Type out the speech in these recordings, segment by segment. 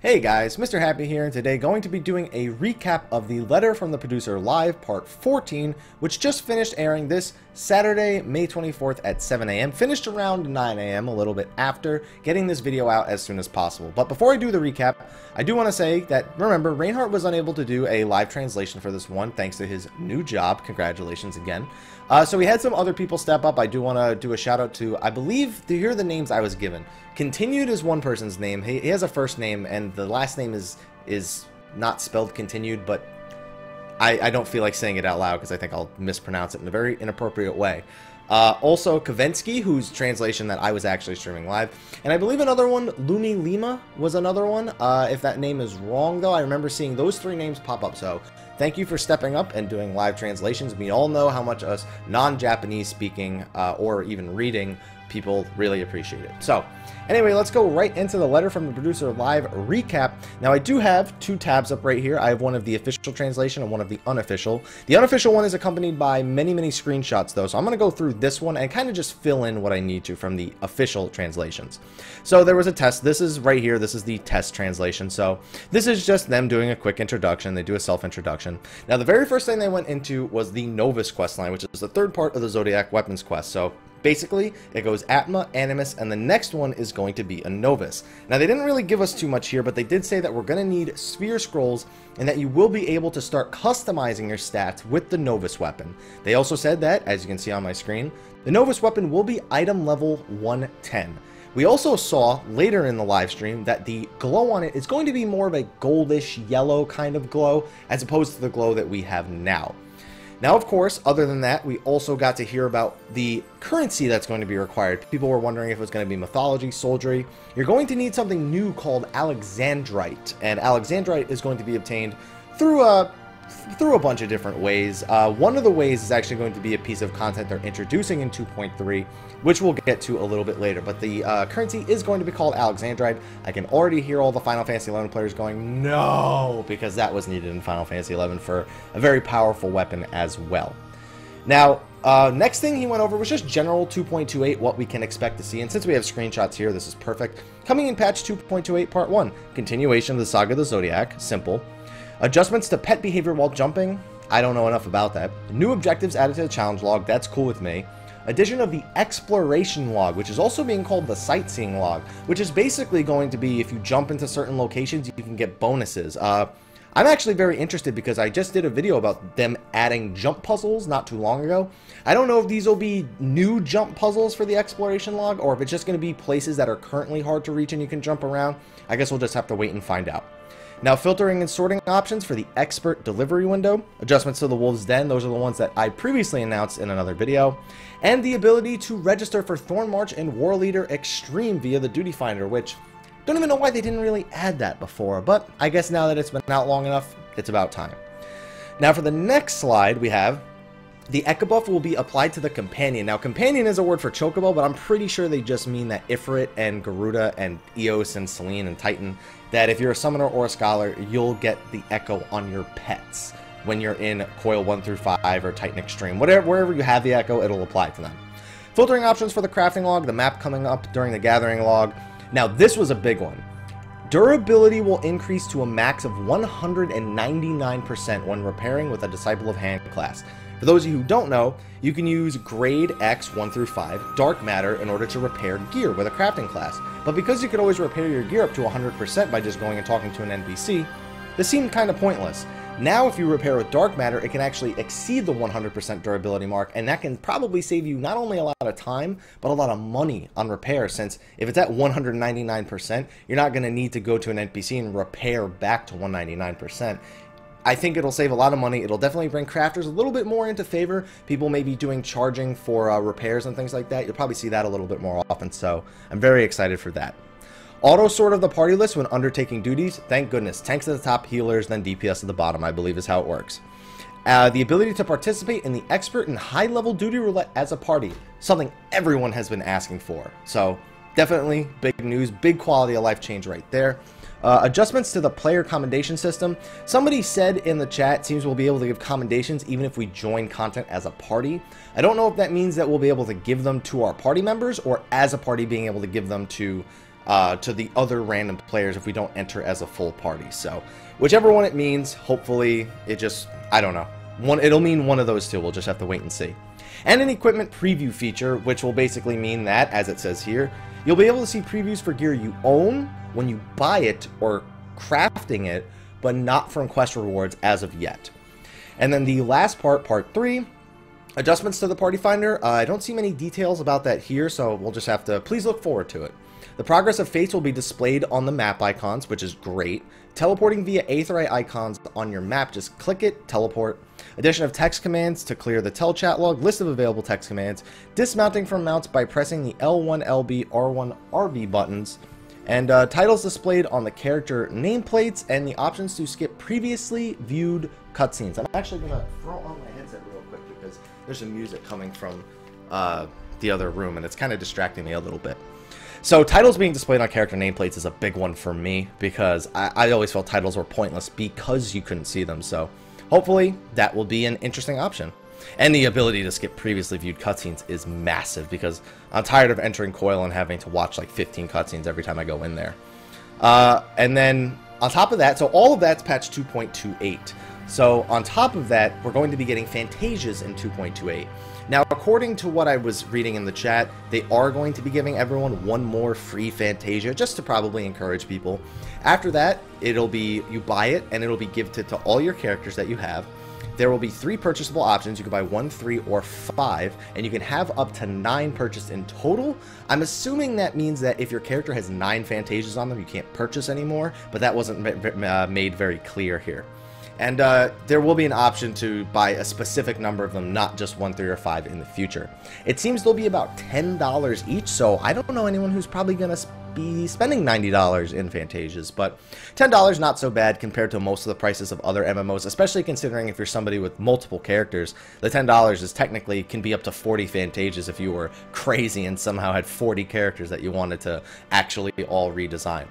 Hey guys, Mr. Happy here, and today going to be doing a recap of the Letter from the Producer Live Part 14, which just finished airing this Saturday, May 24th at 7 a.m. Finished around 9 a.m., a little bit after, getting this video out as soon as possible. But before I do the recap, I do want to say that, remember, Reinhardt was unable to do a live translation for this one, thanks to his new job. Congratulations again. So we had some other people step up. I do want to do a shout out to, I believe, here are the names I was given. Continued is one person's name. He has a first name, and the last name is not spelled Continued, but I don't feel like saying it out loud because I think I'll mispronounce it in a very inappropriate way. Also, Kavensky, whose translation that I was actually streaming live. And I believe another one, Lumi Lima, was another one. If that name is wrong, though, I remember seeing those three names pop up. So thank you for stepping up and doing live translations. We all know how much us non-Japanese speaking or even reading people really appreciate it. So anyway, let's go right into the Letter from the Producer Live recap. Now, I do have two tabs up right here. I have one of the official translation and one of the unofficial. The unofficial one is accompanied by many screenshots, though, so I'm going to go through this one and kind of just fill in what I need to from the official translations. So there was a test. This is right here. This is the test translation. So this is just them doing a quick introduction. They do a self-introduction. Now, the very first thing they went into was the Novus questline, which is the third part of the Zodiac Weapons quest. So basically, it goes Atma, Animus, and the next one is going to be a Novus. Now, they didn't really give us too much here, but they did say that we're going to need Sphere Scrolls and that you will be able to start customizing your stats with the Novus weapon. They also said that, as you can see on my screen, the Novus weapon will be item level 110. We also saw later in the live stream that the glow on it is going to be more of a goldish yellow kind of glow as opposed to the glow that we have now. Now, of course, other than that, we also got to hear about the currency that's going to be required. People were wondering if it was going to be mythology, soldiery. You're going to need something new called Alexandrite, and Alexandrite is going to be obtained through a bunch of different ways. One of the ways is actually going to be a piece of content they're introducing in 2.3, which we'll get to a little bit later. But the currency is going to be called Alexandrite. I can already hear all the Final Fantasy XI players going, no, because that was needed in Final Fantasy XI for a very powerful weapon as well. Now, next thing he went over was just general 2.28, what we can expect to see. And since we have screenshots here, this is perfect. Coming in patch 2.28 part 1, continuation of the Saga of the Zodiac, simple. Adjustments to pet behavior while jumping, I don't know enough about that. New objectives added to the challenge log, that's cool with me. Addition of the exploration log, which is also being called the sightseeing log, which is basically going to be if you jump into certain locations, you can get bonuses. I'm actually very interested because I just did a video about them adding jump puzzles not too long ago. I don't know if these will be new jump puzzles for the exploration log or if it's just going to be places that are currently hard to reach and you can jump around. I guess we'll just have to wait and find out. Now, filtering and sorting options for the expert delivery window, adjustments to the Wolf's Den, those are the ones that I previously announced in another video, and the ability to register for Thornmarch and War Leader Extreme via the Duty Finder, which don't even know why they didn't really add that before, but I guess now that it's been out long enough, it's about time. Now, for the next slide, we have the Echo buff will be applied to the Companion. Now, Companion is a word for Chocobo, but I'm pretty sure they just mean that Ifrit and Garuda and Eos and Selene and Titan, that if you're a Summoner or a Scholar, you'll get the Echo on your pets when you're in Coil 1 through 5 or Titan Extreme. Wherever you have the Echo, it'll apply to them. Filtering options for the Crafting log, the map coming up during the Gathering log. Now, this was a big one. Durability will increase to a max of 199% when repairing with a Disciple of Hand class. For those of you who don't know, you can use grade X 1 through 5 dark matter in order to repair gear with a crafting class. But because you could always repair your gear up to 100% by just going and talking to an NPC, this seemed kind of pointless. Now, if you repair with dark matter, it can actually exceed the 100% durability mark, and that can probably save you not only a lot of time, but a lot of money on repair, since if it's at 199%, you're not going to need to go to an NPC and repair back to 199%. I think it'll save a lot of money. It'll definitely bring crafters a little bit more into favor. People may be doing charging for repairs and things like that. You'll probably see that a little bit more often, so I'm very excited for that. Auto sort of the party list when undertaking duties. Thank goodness. Tanks at the top, healers, then DPS at the bottom, I believe is how it works. The ability to participate in the expert and high-level duty roulette as a party. Something everyone has been asking for. So definitely big news, big quality of life change right there. Adjustments to the player commendation system. Somebody said in the chat, seems we'll be able to give commendations even if we join content as a party. I don't know if that means that we'll be able to give them to our party members or as a party being able to give them to to the other random players if we don't enter as a full party. So whichever one it means, hopefully it just, I don't know. It'll mean one of those two. We'll just have to wait and see. And an equipment preview feature, which will basically mean that, as it says here, you'll be able to see previews for gear you own when you buy it or crafting it, but not from quest rewards as of yet. And then the last part, part 3, adjustments to the party finder. I don't see many details about that here, so we'll just have to please look forward to it. The progress of fates will be displayed on the map icons, which is great. Teleporting via Aetheryte icons on your map, just click it, teleport. Addition of text commands to clear the tel chat log, list of available text commands. Dismounting from mounts by pressing the L1, LB, R1, RB buttons. And titles displayed on the character nameplates, and the options to skip previously viewed cutscenes. I'm actually going to throw on my headset real quick because there's some music coming from the other room, and it's kind of distracting me a little bit. So titles being displayed on character nameplates is a big one for me because I always felt titles were pointless because you couldn't see them. So hopefully that will be an interesting option. And the ability to skip previously viewed cutscenes is massive because I'm tired of entering Coil and having to watch like 15 cutscenes every time I go in there. And then on top of that, so all of that's patch 2.28. So on top of that, we're going to be getting Fantasias in 2.28. Now, according to what I was reading in the chat, they are going to be giving everyone one more free Fantasia, just to probably encourage people. After that, it'll be, you buy it, and it'll be gifted to all your characters that you have. There will be 3 purchasable options. You can buy 1, 3, or 5, and you can have up to 9 purchased in total. I'm assuming that means that if your character has 9 Fantasias on them, you can't purchase anymore, but that wasn't made very clear here. And there will be an option to buy a specific number of them, not just 1, 3, or 5 in the future. It seems they'll be about $10 each, so I don't know anyone who's probably going to be spending $90 in Fantasias, but $10 not so bad compared to most of the prices of other MMOs, especially considering if you're somebody with multiple characters. The $10 is technically can be up to 40 Fantasias if you were crazy and somehow had 40 characters that you wanted to actually all redesign.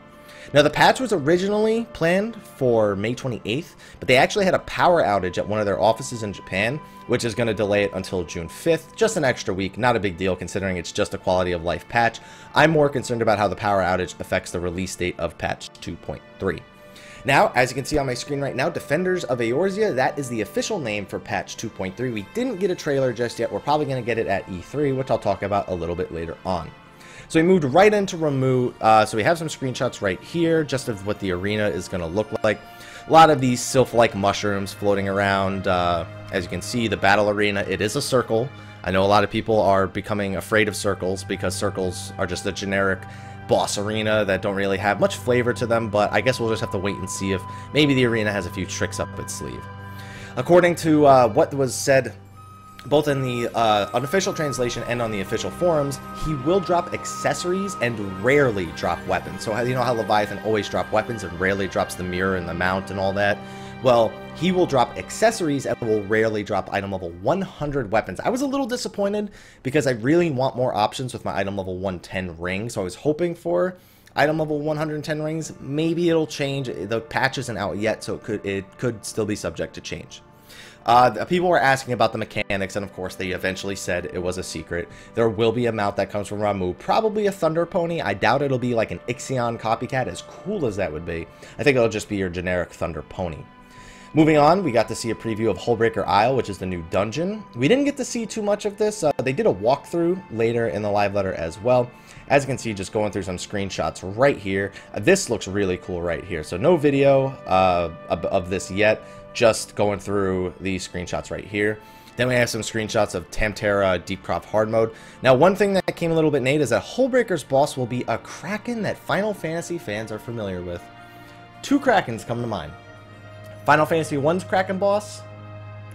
Now, the patch was originally planned for May 28th, but they actually had a power outage at one of their offices in Japan, which is going to delay it until June 5th. Just an extra week, not a big deal considering it's just a quality of life patch. I'm more concerned about how the power outage affects the release date of patch 2.3. Now, as you can see on my screen right now, Defenders of Eorzea, that is the official name for patch 2.3. We didn't get a trailer just yet. We're probably going to get it at E3, which I'll talk about a little bit later on. So we moved right into Ramu, so we have some screenshots right here, just of what the arena is going to look like. A lot of these sylph-like mushrooms floating around. As you can see, the battle arena, it is a circle. I know a lot of people are becoming afraid of circles because circles are just a generic boss arena that don't really have much flavor to them, but I guess we'll just have to wait and see if maybe the arena has a few tricks up its sleeve. According to what was said both in the unofficial translation and on the official forums, he will drop accessories and rarely drop weapons. So you know how Leviathan always drop weapons and rarely drops the mirror and the mount and all that? Well, he will drop accessories and will rarely drop item level 100 weapons. I was a little disappointed because I really want more options with my item level 110 ring, so I was hoping for item level 110 rings. Maybe it'll change. The patch isn't out yet, so it could still be subject to change. People were asking about the mechanics, and of course they eventually said it was a secret. There will be a mount that comes from Ramu, probably a Thunder Pony. I doubt it'll be like an Ixion copycat, as cool as that would be. I think it'll just be your generic Thunder Pony. Moving on, we got to see a preview of Hullbreaker Isle, which is the new dungeon. We didn't get to see too much of this. They did a walkthrough later in the live letter as well. As you can see, just going through some screenshots right here. This looks really cool right here. So no video of this yet. Just going through these screenshots right here. Then we have some screenshots of Tamtera Deepcroft Hard Mode. Now, one thing that came a little bit late is that Hullbreaker's boss will be a Kraken that Final Fantasy fans are familiar with. 2 Krakens come to mind. Final Fantasy 1's Kraken boss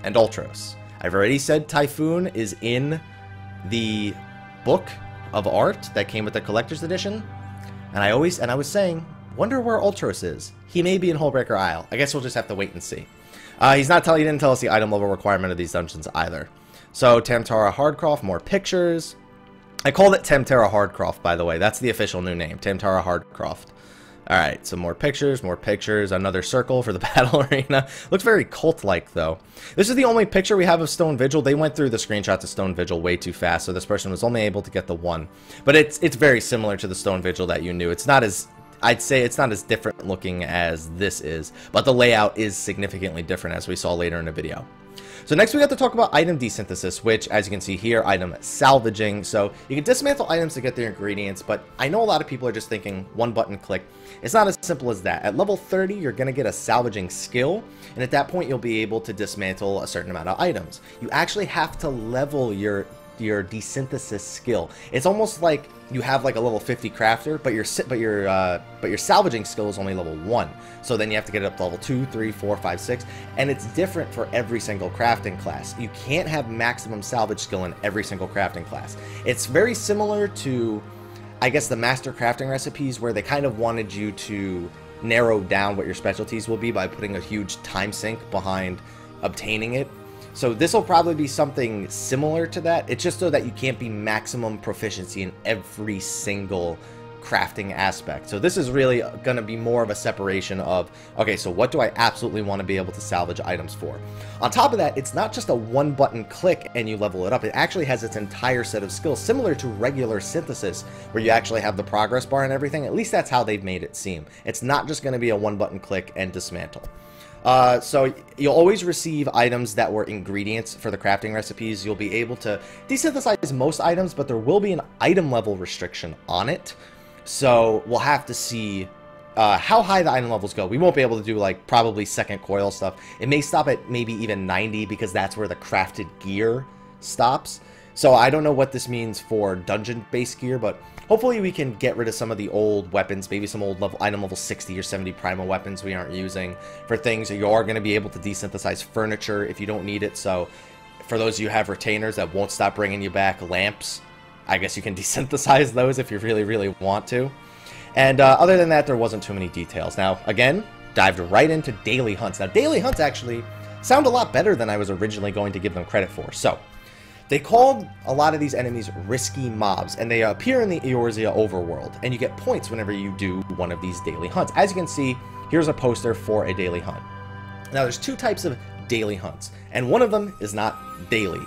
and Ultros. I've already said Typhoon is in the book of art that came with the collector's edition. And I was saying, wonder where Ultros is. He may be in Hullbreaker Isle. I guess we'll just have to wait and see. He didn't tell us the item level requirement of these dungeons either. So, Tamtara Hardcroft, more pictures. I called it Tamtara Hardcroft, by the way. That's the official new name, Tamtara Hardcroft. Alright, some more pictures, another circle for the battle arena. Looks very cult-like, though. This is the only picture we have of Stone Vigil. They went through the screenshots of Stone Vigil way too fast, so this person was only able to get the one. But it's very similar to the Stone Vigil that you knew. It's not as... I'd say it's not as different looking as this is, but the layout is significantly different, as we saw later in the video. So next we got to talk about item desynthesis, which, as you can see here, item salvaging. So you can dismantle items to get their ingredients, but I know a lot of people are just thinking one button click. It's not as simple as that. At level 30, you're going to get a salvaging skill, and at that point you'll be able to dismantle a certain amount of items. You actually have to level your desynthesis skill. It's almost like you have like a level 50 crafter, but your salvaging skill is only level 1. So then you have to get it up to level 2, 3, 4, 5, 6, and it's different for every single crafting class. You can't have maximum salvage skill in every single crafting class. It's very similar to, I guess, the master crafting recipes, where they kind of wanted you to narrow down what your specialties will be by putting a huge time sink behind obtaining it. So this will probably be something similar to that. It's just so that you can't be maximum proficiency in every single crafting aspect. So this is really going to be more of a separation of, okay, so what do I absolutely want to be able to salvage items for? On top of that, it's not just a one button click and you level it up. It actually has its entire set of skills, similar to regular synthesis, where you actually have the progress bar and everything. At least that's how they've made it seem. It's not just going to be a one button click and dismantle. So you'll always receive items that were ingredients for the crafting recipes. You'll be able to desynthesize most items, but there will be an item level restriction on it. So we'll have to see how high the item levels go. We won't be able to do like probably second coil stuff. It may stop at maybe even 90 because that's where the crafted gear stops. So I don't know what this means for dungeon-based gear, but hopefully we can get rid of some of the old weapons, maybe some old item level 60 or 70 primal weapons we aren't using for things. You are going to be able to desynthesize furniture if you don't need it. So for those of you who have retainers that won't stop bringing you back lamps, I guess you can desynthesize those if you really, really want to. And other than that, there wasn't too many details. Now, again, dived right into daily hunts. Now, daily hunts actually sound a lot better than I was originally going to give them credit for. So they called a lot of these enemies risky mobs, and they appear in the Eorzea overworld, and you get points whenever you do one of these daily hunts. As you can see, here's a poster for a daily hunt. Now, there's two types of daily hunts, and one of them is not daily.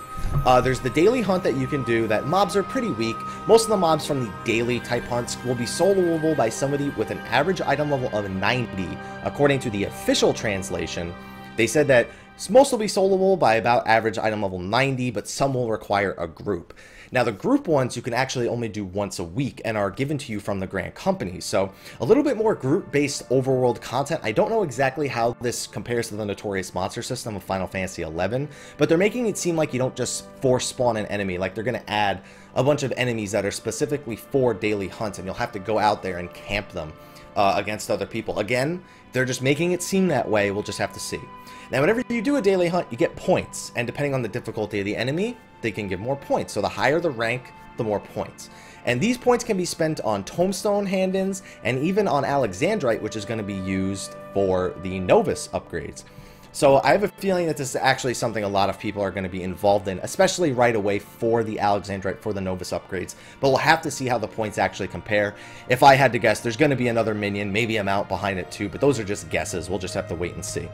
There's the daily hunt that you can do that mobs are pretty weak. Most of the mobs from the daily type hunts will be soloable by somebody with an average item level of 90. According to the official translation, they said that most will be soloable by about average item level 90, but some will require a group. Now, the group ones you can actually only do once a week and are given to you from the Grand Company. So a little bit more group-based overworld content. I don't know exactly how this compares to the notorious monster system of Final Fantasy XI, but they're making it seem like you don't just force spawn an enemy. Like they're going to add a bunch of enemies that are specifically for daily hunts, and you'll have to go out there and camp them against other people. Again, they're just making it seem that way. We'll just have to see. Now, whenever you do a daily hunt, you get points, and depending on the difficulty of the enemy, they can give more points. So the higher the rank, the more points. And these points can be spent on Tombstone Hand-ins, and even on Alexandrite, which is going to be used for the Novus upgrades. So I have a feeling that this is actually something a lot of people are going to be involved in, especially right away for the Alexandrite, for the Novus upgrades. But we'll have to see how the points actually compare. If I had to guess, there's going to be another minion, maybe a mount behind it too, but those are just guesses. We'll just have to wait and see.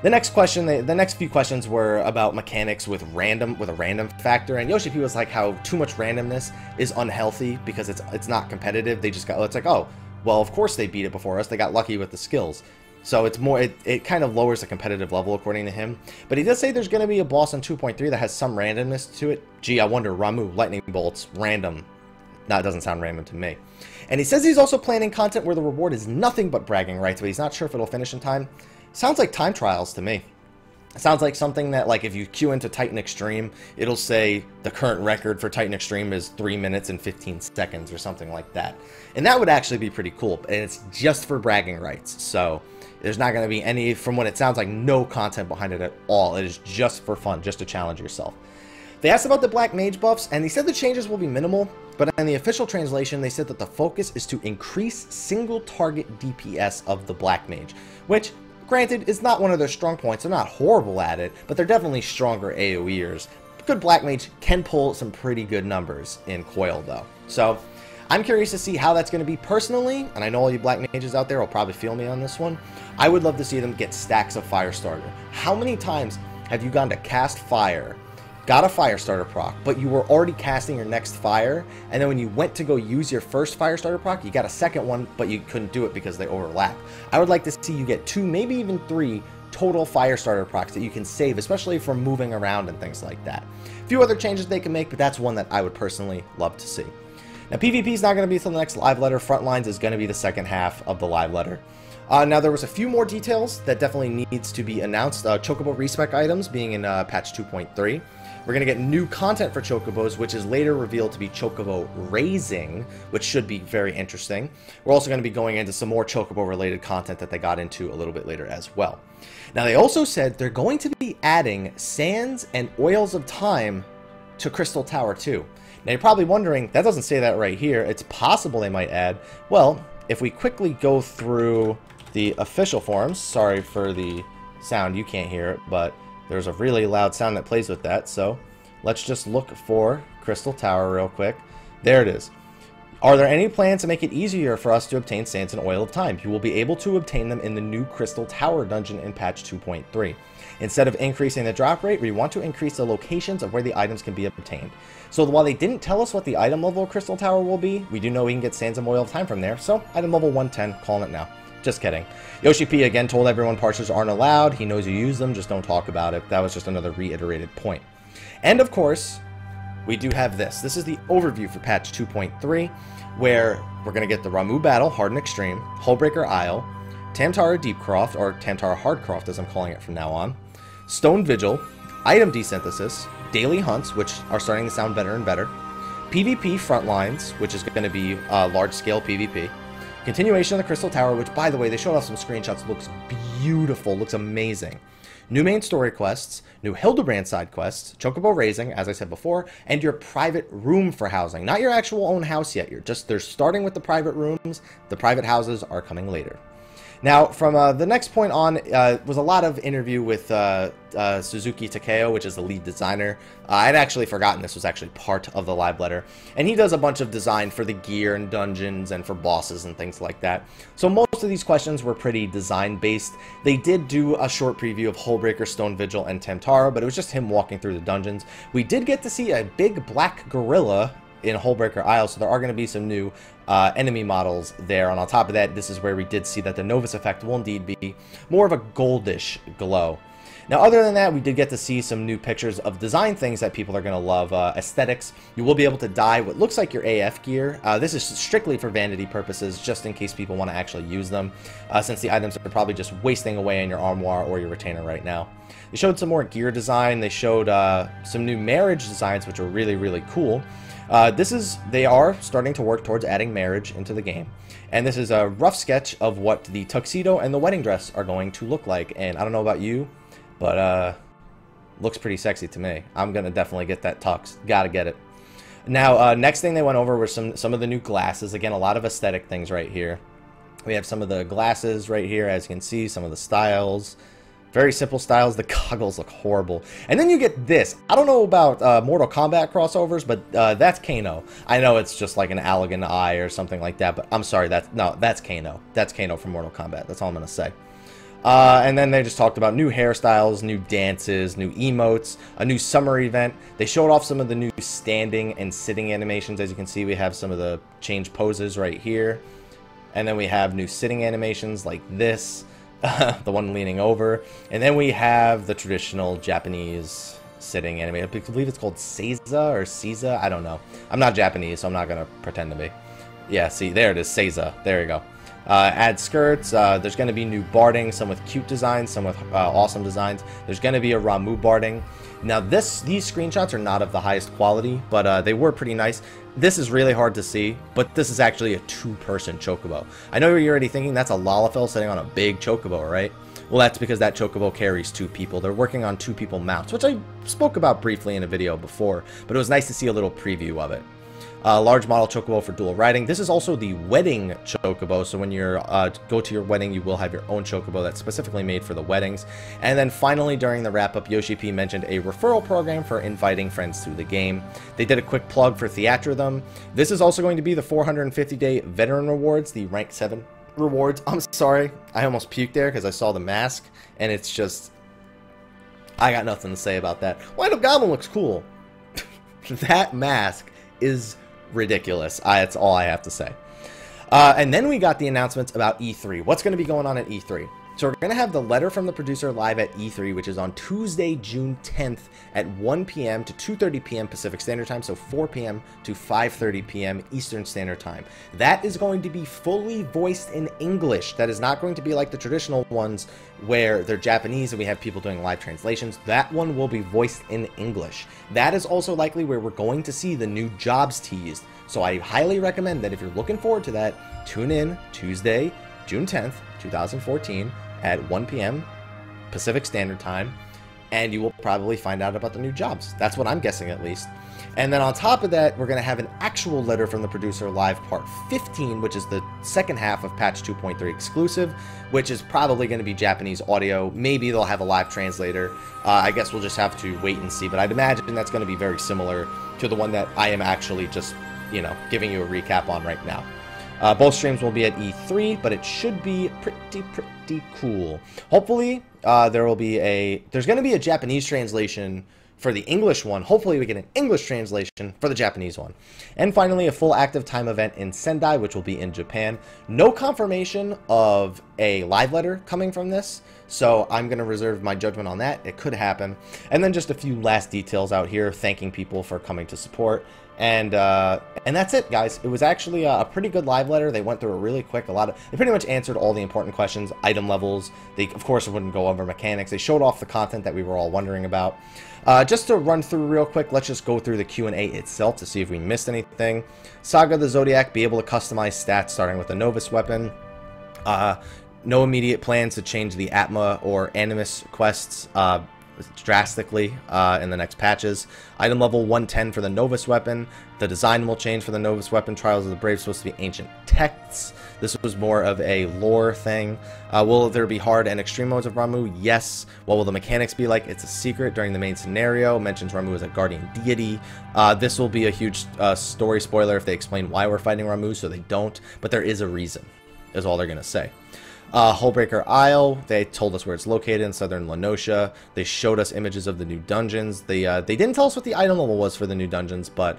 The next question, the next few questions were about mechanics with a random factor, and Yoshi P was like how too much randomness is unhealthy because it's not competitive. They just got, it's like, oh, well, of course they beat it before us. They got lucky with the skills. So it's more, it kind of lowers the competitive level according to him. But he does say there's going to be a boss on 2.3 that has some randomness to it. Gee, I wonder, Ramu, lightning bolts, random. No, it doesn't sound random to me. And he says he's also planning content where the reward is nothing but bragging rights, but he's not sure if it'll finish in time. Sounds like time trials to me. It sounds like something that, like, if you queue into Titan Extreme, it'll say the current record for Titan Extreme is 3 minutes and 15 seconds or something like that. And that would actually be pretty cool. And it's just for bragging rights. So there's not going to be any, from what it sounds like, no content behind it at all. It is just for fun, just to challenge yourself. They asked about the Black Mage buffs, and they said the changes will be minimal, but in the official translation, they said that the focus is to increase single target DPS of the Black Mage, which, granted, is not one of their strong points. They're not horrible at it, but they're definitely stronger AoEers. Good Black Mage can pull some pretty good numbers in Coil, though. So I'm curious to see how that's going to be personally, and I know all you black mages out there will probably feel me on this one. I would love to see them get stacks of Firestarter. How many times have you gone to cast fire, got a Firestarter proc, but you were already casting your next fire, and then when you went to go use your first Firestarter proc, you got a second one, but you couldn't do it because they overlap. I would like to see you get 2, maybe even 3 total Firestarter procs that you can save, especially from moving around and things like that. A few other changes they can make, but that's one that I would personally love to see. Now, PvP is not going to be until the next live letter. Frontlines is going to be the second half of the live letter. Now, there was a few more details that definitely needs to be announced. Chocobo respec items being in patch 2.3. We're going to get new content for Chocobos, which is later revealed to be Chocobo raising, which should be very interesting. We're also going to be going into some more Chocobo-related content that they got into a little bit later as well. Now, they also said they're going to be adding Sands and Oils of Time to Crystal Tower 2. Now, you're probably wondering, that doesn't say that right here. It's possible they might add. Well, if we quickly go through the official forums, sorry for the sound, you can't hear it, but there's a really loud sound that plays with that, so let's just look for Crystal Tower real quick. There it is. Are there any plans to make it easier for us to obtain Sands and Oil of Time? You will be able to obtain them in the new Crystal Tower dungeon in patch 2.3. Instead of increasing the drop rate, we want to increase the locations of where the items can be obtained. So while they didn't tell us what the item level of Crystal Tower will be, we do know we can get Sands and Oil of Time from there, so item level 110, calling it now. Just kidding. Yoshi P again told everyone parchers aren't allowed. He knows you use them, just don't talk about it. That was just another reiterated point. And of course, we do have this. This is the overview for patch 2.3, where we're going to get the Ramu Battle, Hard and Extreme, Hullbreaker Isle, Tamtara Deepcroft, or Tamtara Hardcroft as I'm calling it from now on, Stone Vigil, Item Desynthesis, Daily Hunts, which are starting to sound better and better, PvP Frontlines, which is going to be large-scale PvP, continuation of the Crystal Tower, which, by the way, they showed off some screenshots, looks beautiful, looks amazing. New main story quests, new Hildebrand side quests, Chocobo raising, as I said before, and your private room for housing. Not your actual own house yet. They're starting with the private rooms. The private houses are coming later. Now, from the next point on, was a lot of interview with Suzuki Takeo, which is the lead designer. I'd actually forgotten this was actually part of the live letter. And he does a bunch of design for the gear and dungeons and for bosses and things like that. So most of these questions were pretty design-based. They did do a short preview of Hullbreaker, Stone Vigil, and Tamtara, but it was just him walking through the dungeons. We did get to see a big black gorilla in Hullbreaker Isle, so there are going to be some new enemy models there. And on top of that, this is where we did see that the Novus effect will indeed be more of a goldish glow. Now, other than that, we did get to see some new pictures of design things that people are going to love. Aesthetics. You will be able to dye what looks like your AF gear. This is strictly for vanity purposes, just in case people want to actually use them, since the items are probably just wasting away in your armoire or your retainer right now. They showed some more gear design. They showed some new marriage designs, which are really, really cool. They are starting to work towards adding marriage into the game. And this is a rough sketch of what the tuxedo and the wedding dress are going to look like. And I don't know about you, but looks pretty sexy to me. I'm going to definitely get that tux. Gotta get it. Now, next thing they went over was some of the new glasses. Again, a lot of aesthetic things right here. We have some of the glasses right here, as you can see, some of the styles. Very simple styles. The goggles look horrible. And then you get this. I don't know about Mortal Kombat crossovers, but that's Kano. I know it's just like an Allegan eye or something like that, but I'm sorry. That's Kano. That's Kano from Mortal Kombat. That's all I'm going to say. And then they just talked about new hairstyles, new dances, new emotes, a new summer event. They showed off some of the new standing and sitting animations. As you can see, we have some of the change poses right here. And then we have new sitting animations like this. The one leaning over, and then we have the traditional Japanese sitting anime. I believe it's called Seiza or Seiza. I don't know. I'm not Japanese, so I'm not gonna pretend to be. Yeah, see, there it is, Seiza. There you go. Add skirts. There's going to be new barding, some with cute designs, some with awesome designs. There's going to be a Ramu barding. Now, these screenshots are not of the highest quality, but they were pretty nice. This is really hard to see, but this is actually a two-person chocobo. I know you're already thinking that's a Lalafell sitting on a big chocobo, right? Well, that's because that chocobo carries two people. They're working on two-people mounts, which I spoke about briefly in a video before, but it was nice to see a little preview of it. Large model chocobo for dual riding. This is also the wedding chocobo, so when you go to your wedding, you will have your own chocobo that's specifically made for the weddings. And then finally, during the wrap-up, Yoshi P mentioned a referral program for inviting friends to the game. They did a quick plug for Theatrhythm. This is also going to be the 450-day veteran rewards, the rank 7 rewards. I'm sorry, I almost puked there because I saw the mask, and it's just... I got nothing to say about that. Wind Up Goblin looks cool. That mask is ridiculous. That's all I have to say. And then we got the announcements about E3. What's going to be going on at E3? So we're going to have the letter from the producer live at E3, which is on Tuesday, June 10th at 1 p.m. to 2:30 p.m. Pacific Standard Time, so 4 p.m. to 5:30 p.m. Eastern Standard Time. That is going to be fully voiced in English. That is not going to be like the traditional ones where they're Japanese and we have people doing live translations. That one will be voiced in English. That is also likely where we're going to see the new jobs teased. So I highly recommend that if you're looking forward to that, tune in Tuesday, June 10th, 2014 at 1 p.m. Pacific Standard Time, and you will probably find out about the new jobs. That's what I'm guessing, at least. And then on top of that, we're going to have an actual letter from the producer live part 15, which is the second half of patch 2.3 exclusive, which is probably going to be Japanese audio. Maybe they'll have a live translator. I guess we'll just have to wait and see, but I'd imagine that's going to be very similar to the one that I am actually just, you know, giving you a recap on right now. Both streams will be at E3, but it should be pretty cool. Hopefully, there's going to be a Japanese translation for the English one. Hopefully, we get an English translation for the Japanese one. And finally, a full active time event in Sendai, which will be in Japan. No confirmation of a live letter coming from this, so I'm going to reserve my judgment on that. It could happen. And then just a few last details out here, thanking people for coming to support. And that's it, guys. It was actually a pretty good live letter. They went through it really quick. They pretty much answered all the important questions, item levels. They, of course, wouldn't go over mechanics. They showed off the content that we were all wondering about. Just to run through real quick, let's just go through the Q&A itself to see if we missed anything. Saga the Zodiac, be able to customize stats starting with the Novus weapon. No immediate plans to change the Atma or Animus quests drastically in the next patches. Item level 110 for the Novus weapon. The design will change for the Novus weapon. Trials of the Brave supposed to be ancient texts. This was more of a lore thing. Will there be hard and extreme modes of Ramu? Yes. What will the mechanics be like? It's a secret during the main scenario. Mentions Ramu as a guardian deity. This will be a huge story spoiler if they explain why we're fighting Ramu, so they don't. But there is a reason, is all they're going to say. Hullbreaker Isle, they told us where it's located in southern Lenosha. They showed us images of the new dungeons. They didn't tell us what the item level was for the new dungeons, but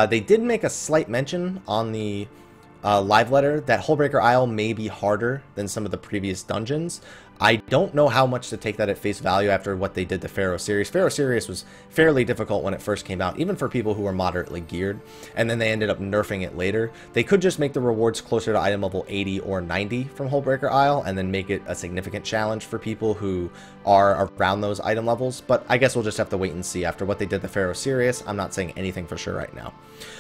they did make a slight mention on the live letter that Hullbreaker Isle may be harder than some of the previous dungeons. I don't know how much to take that at face value after what they did to Pharaoh Sirius. Pharaoh Sirius was fairly difficult when it first came out, even for people who were moderately geared, and then they ended up nerfing it later. They could just make the rewards closer to item level 80 or 90 from Hullbreaker Isle, and then make it a significant challenge for people who are around those item levels, but I guess we'll just have to wait and see. After what they did to Pharaoh Sirius, I'm not saying anything for sure right now.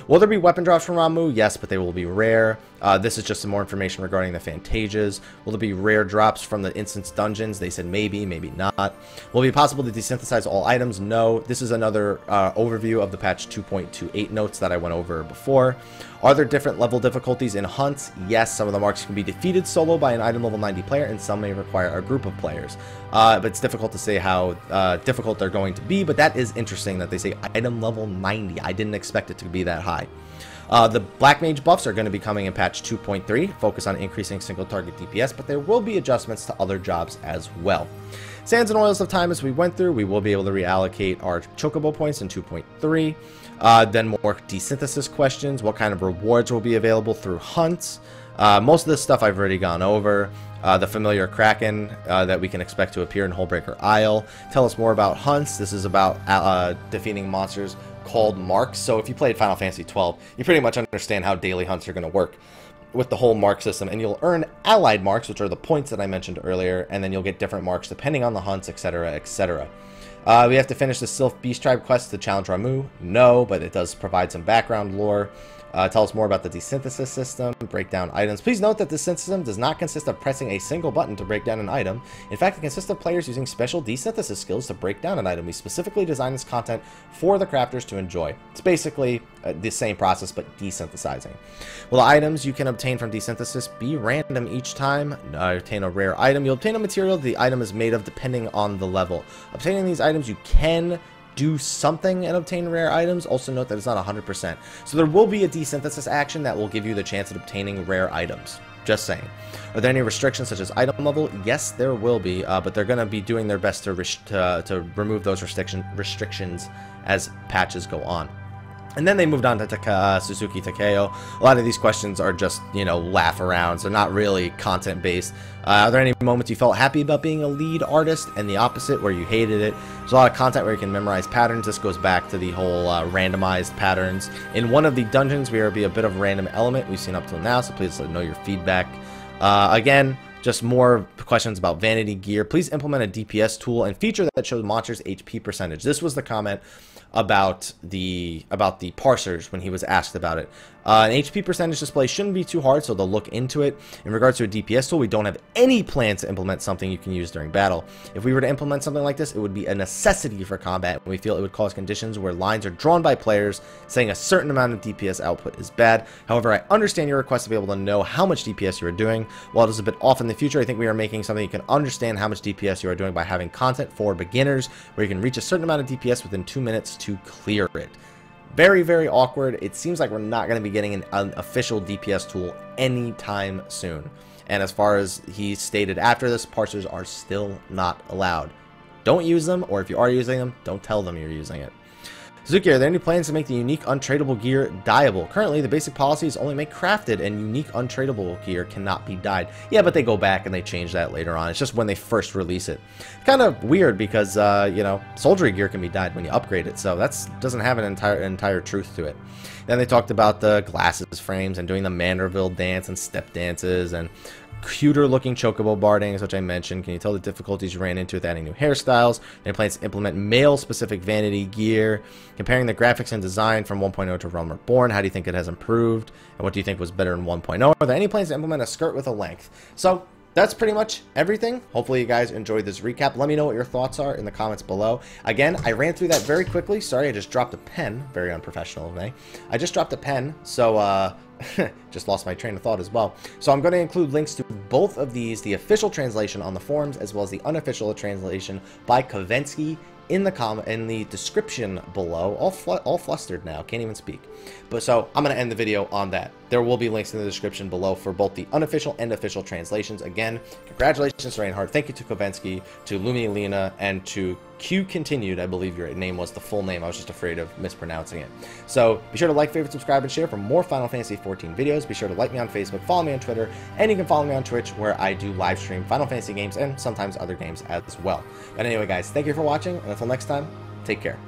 Will there be weapon drops from Ramu? Yes, but they will be rare. This is just some more information regarding the Fantasias. Will there be rare drops from the instance dungeons? They said maybe, maybe not. Will it be possible to desynthesize all items? No. This is another overview of the patch 2.28 notes that I went over before. Are there different level difficulties in hunts? Yes, some of the marks can be defeated solo by an item level 90 player, and some may require a group of players. But it's difficult to say how difficult they're going to be, but that is interesting that they say item level 90. I didn't expect it to be that high. The Black Mage buffs are going to be coming in patch 2.3, focus on increasing single target DPS, but there will be adjustments to other jobs as well. Sands and Oils of Time, as we went through, we will be able to reallocate our Chocobo points in 2.3. Then more Desynthesis questions, what kind of rewards will be available through hunts. Most of this stuff I've already gone over. The familiar Kraken that we can expect to appear in Hullbreaker Isle. Tell us more about hunts. This is about defeating monsters called marks. So if you played Final Fantasy XII, you pretty much understand how daily hunts are going to work with the whole mark system, and you'll earn allied marks, which are the points that I mentioned earlier, and then you'll get different marks depending on the hunts, etc., etc. We have to finish the Sylph Beast Tribe quest to challenge Ramu. No, but it does provide some background lore. Tell us more about the Desynthesis system, break down items. Please note that this system does not consist of pressing a single button to break down an item. In fact, it consists of players using special Desynthesis skills to break down an item. We specifically designed this content for the crafters to enjoy. It's basically the same process, but desynthesizing. Will the items you can obtain from Desynthesis be random each time? Obtain a rare item. You'll obtain a material the item is made of depending on the level. Obtaining these items, you can do something and obtain rare items. Also note that it's not 100%. So there will be a Desynthesis action that will give you the chance of obtaining rare items. Just saying. Are there any restrictions such as item level? Yes, there will be, but they're going to be doing their best to remove those restrictions as patches go on. And then they moved on to Suzuki Takeo. A lot of these questions are just, you know, laugh arounds. They're not really content-based. Are there any moments you felt happy about being a lead artist and the opposite where you hated it? There's a lot of content where you can memorize patterns. This goes back to the whole randomized patterns. In one of the dungeons, there will be a bit of a random element we've seen up till now, so please let me know your feedback. Again, just more questions about vanity gear. Please implement a DPS tool and feature that shows monsters' HP percentage. This was the comment about the parsers when he was asked about it. An HP percentage display shouldn't be too hard, so they'll look into it. In regards to a DPS tool, we don't have any plans to implement something you can use during battle. If we were to implement something like this, it would be a necessity for combat, and we feel it would cause conditions where lines are drawn by players saying a certain amount of DPS output is bad. However, I understand your request to be able to know how much DPS you are doing. While it is a bit off in the future, I think we are making something you can understand how much DPS you are doing by having content for beginners, where you can reach a certain amount of DPS within 2 minutes to clear it. Very, very awkward. It seems like we're not going to be getting an official DPS tool anytime soon. And as far as he stated after this, parsers are still not allowed. Don't use them, or if you are using them, don't tell them you're using it. Suzuki, are there any plans to make the unique untradeable gear dyeable? Currently, the basic policy is only make crafted, and unique untradeable gear cannot be dyed. Yeah, but they go back and they change that later on. It's just when they first release it. Kind of weird because, you know, soldiery gear can be dyed when you upgrade it, so that doesn't have an entire truth to it. Then they talked about the glasses frames and doing the Manderville dance and step dances and cuter looking chocobo bardings, which I mentioned. Can you tell the difficulties you ran into with adding new hairstyles? Any plans to implement male specific vanity gear? Comparing the graphics and design from 1.0 to Realm Reborn, how do you think it has improved? And what do you think was better in 1.0? Are there any plans to implement a skirt with a length? So that's pretty much everything. Hopefully you guys enjoyed this recap. Let me know what your thoughts are in the comments below. Again, I ran through that very quickly. Sorry, I just dropped a pen. Very unprofessional of me. I just dropped a pen, so just lost my train of thought as well. So I'm going to include links to both of these, the official translation on the forums as well as the unofficial translation by Kovensky in the description below. All flustered now, can't even speak. But so I'm going to end the video on that. There will be links in the description below for both the unofficial and official translations. Again, congratulations to Reinhardt. Thank you to Kovensky, to Lumialina, and to Q Continued. I believe your name was the full name. I was just afraid of mispronouncing it. So be sure to like, favorite, subscribe, and share for more Final Fantasy XIV videos. Be sure to like me on Facebook, follow me on Twitter, and you can follow me on Twitch, where I do live stream Final Fantasy games and sometimes other games as well. But anyway, guys, thank you for watching, and until next time, take care.